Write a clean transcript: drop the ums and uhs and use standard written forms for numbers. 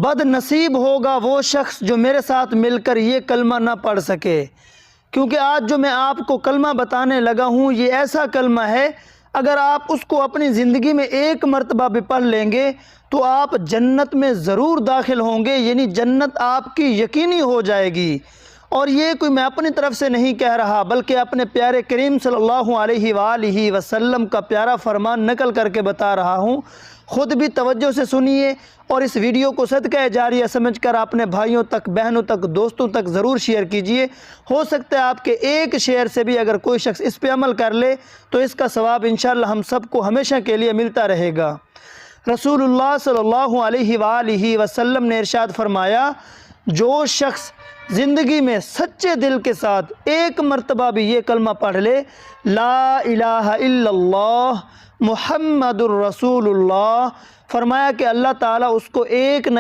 بد نصیب ہوگا وہ شخص جو میرے ساتھ مل کر یہ کلمہ نہ پڑھ سکے، کیونکہ آج جو میں آپ کو کلمہ بتانے لگا ہوں یہ ایسا کلمہ ہے، اگر آپ اس کو اپنی زندگی میں ایک مرتبہ بھی پڑھ لیں گے تو آپ جنت میں ضرور داخل ہوں گے، یعنی جنت آپ کی یقینی ہو جائے گی۔ اور یہ کوئی میں اپنی طرف سے نہیں کہہ رہا، بلکہ اپنے پیارے کریم صلی اللہ علیہ وآلہ وسلم کا پیارا فرمان نقل کر کے بتا رہا ہوں۔ خود بھی توجہ سے سنیے اور اس ویڈیو کو صدقہ جاریہ سمجھ کر اپنے بھائیوں تک، بہنوں تک، دوستوں تک ضرور شیئر کیجئے۔ ہو سکتا ہے آپ کے ایک شیئر سے بھی اگر کوئی شخص اس پہ عمل کر لے تو اس کا ثواب انشاءاللہ ہم سب کو ہمیشہ کے لیے ملتا رہے گا۔ رسول اللہ صلی اللہ علیہ وآلہ وسلم نے ارشاد فرمایا، جو شخص زندگی میں سچے دل کے ساتھ ایک مرتبہ بھی یہ کلمہ پڑھ لے، لا الہ الا اللہ محمد الرسول اللہ، فرمایا کہ اللہ تعالیٰ اس کو ایک نہ